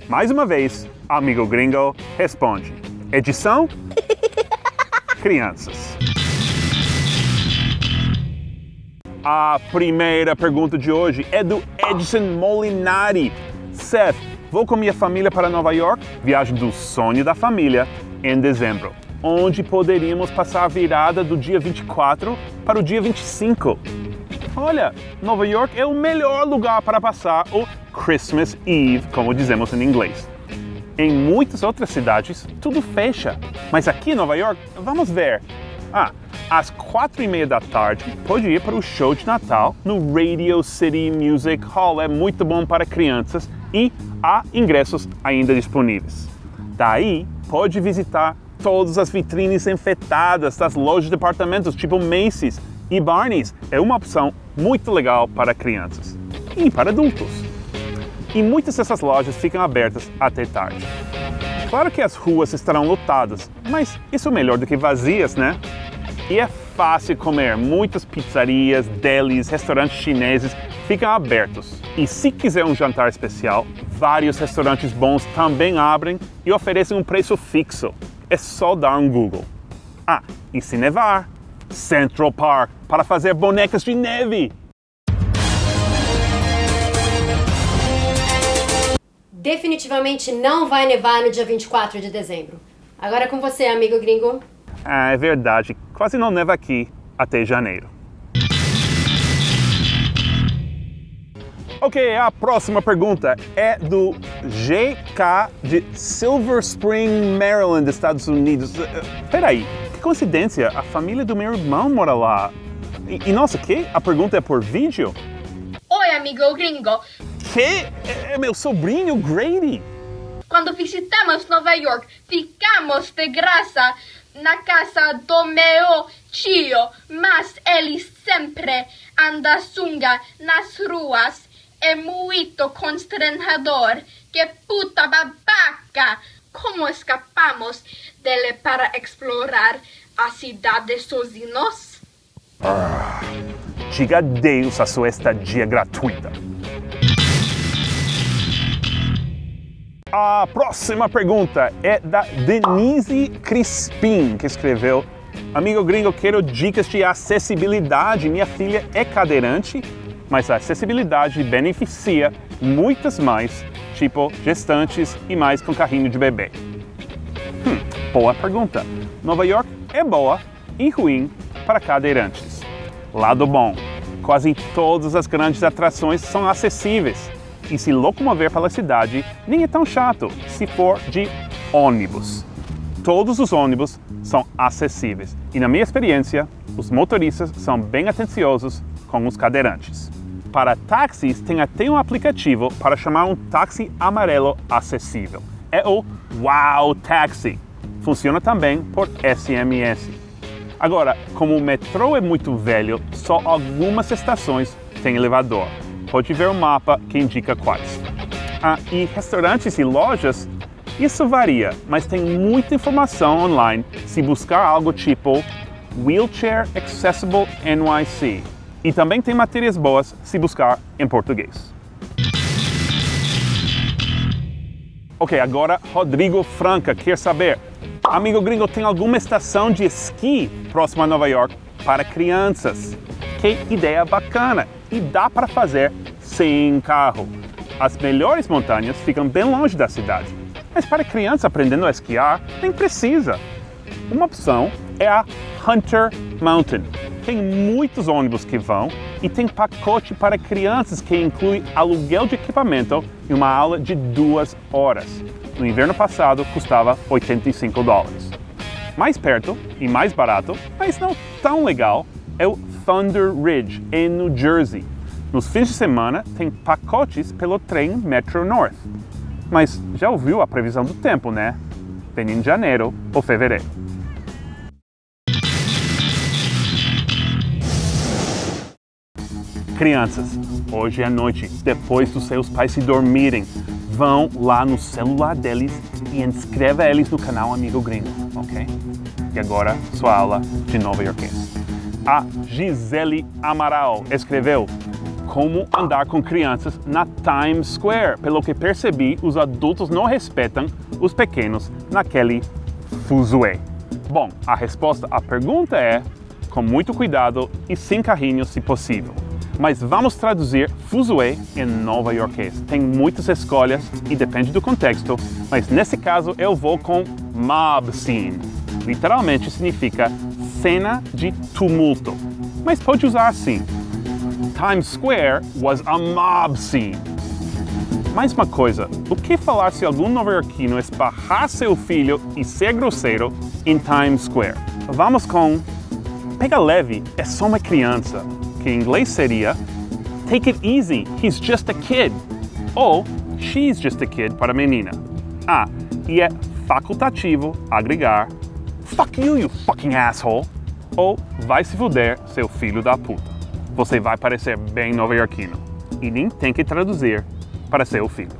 Mais uma vez, Amigo Gringo responde. Edição? Crianças. A primeira pergunta de hoje é do Edson Molinari. Seth, vou com minha família para Nova York, viagem do sonho da família, em dezembro. Onde poderíamos passar a virada do dia 24 para o dia 25? Olha, Nova York é o melhor lugar para passar o Christmas Eve, como dizemos em inglês. Em muitas outras cidades, tudo fecha. Mas aqui em Nova York, vamos ver. Às 4:30 da tarde, pode ir para o show de Natal no Radio City Music Hall. É muito bom para crianças e há ingressos ainda disponíveis. Daí, pode visitar todas as vitrines enfeitadas das lojas de departamentos, tipo Macy's e Barney's. É uma opção muito legal para crianças e para adultos. E muitas dessas lojas ficam abertas até tarde. Claro que as ruas estarão lotadas, mas isso é melhor do que vazias, né? E é fácil comer. Muitas pizzarias, delis, restaurantes chineses ficam abertos. E se quiser um jantar especial, vários restaurantes bons também abrem e oferecem um preço fixo. É só dar um Google. E se nevar, Central Park para fazer bonecas de neve. Definitivamente não vai nevar no dia 24 de dezembro. Agora é com você, amigo gringo. É verdade. Quase não neva aqui até janeiro. Ok, a próxima pergunta é do GK de Silver Spring, Maryland, Estados Unidos. Peraí, que coincidência, a família do meu irmão mora lá. E nossa, que? A pergunta é por vídeo? Oi, amigo gringo. Que? É meu sobrinho Grady. Quando visitamos Nova York, ficamos de graça na casa do meu tio, mas ele sempre anda sunga nas ruas. É muito constrangedor. Que puta babaca! Como escapamos dele para explorar a cidade sozinhos? Diga adeus à sua estadia gratuita. A próxima pergunta é da Denise Crispim, que escreveu: Amigo gringo, quero dicas de acessibilidade. Minha filha é cadeirante, mas a acessibilidade beneficia muitas mais, tipo gestantes e mais com carrinho de bebê. Boa pergunta. Nova York é boa e ruim para cadeirantes. Lado bom, quase todas as grandes atrações são acessíveis. E se locomover pela cidade nem é tão chato se for de ônibus. Todos os ônibus são acessíveis e, na minha experiência, os motoristas são bem atenciosos com os cadeirantes. Para táxis, tem até um aplicativo para chamar um táxi amarelo acessível. É o Wow Taxi. Funciona também por SMS. Agora, como o metrô é muito velho, só algumas estações têm elevador. Pode ver o mapa que indica quais. E restaurantes e lojas, isso varia, mas tem muita informação online se buscar algo tipo Wheelchair Accessible NYC. E também tem matérias boas se buscar em português. Ok, agora Rodrigo Franca quer saber: Amigo gringo, tem alguma estação de esqui próxima a Nova York para crianças? Que ideia bacana! E dá para fazer sem carro. As melhores montanhas ficam bem longe da cidade, mas para crianças aprendendo a esquiar, nem precisa. Uma opção é a Hunter Mountain. Tem muitos ônibus que vão e tem pacote para crianças que inclui aluguel de equipamento e uma aula de 2 horas. No inverno passado custava $85. Mais perto e mais barato, mas não tão legal, é o Thunder Ridge, em New Jersey. Nos fins de semana, tem pacotes pelo trem Metro North. Mas já ouviu a previsão do tempo, né? Vem em janeiro ou fevereiro. Crianças, hoje à noite, depois dos seus pais se dormirem, vão lá no celular deles e inscreva eles no canal Amigo Gringo, ok? E agora, sua aula de nova-iorquês. A Gisele Amaral escreveu: como andar com crianças na Times Square. Pelo que percebi, os adultos não respeitam os pequenos naquele fuzuê. Bom, a resposta à pergunta é com muito cuidado e sem carrinhos se possível. Mas vamos traduzir fuzuê em nova-iorquês. Tem muitas escolhas e depende do contexto, mas nesse caso eu vou com mob scene. Literalmente significa cena de tumulto, mas pode usar assim. Times Square was a mob scene. Mais uma coisa, o que falar se algum nova-iorquino esbarrar seu filho e ser grosseiro em Times Square? Vamos com pega leve, é só uma criança, que em inglês seria take it easy, he's just a kid. Ou she's just a kid para menina. E é facultativo agregar fuck you, you fucking asshole. Ou vai se fuder, seu filho da puta. Você vai parecer bem nova-iorquino. E nem tem que traduzir para seu filho.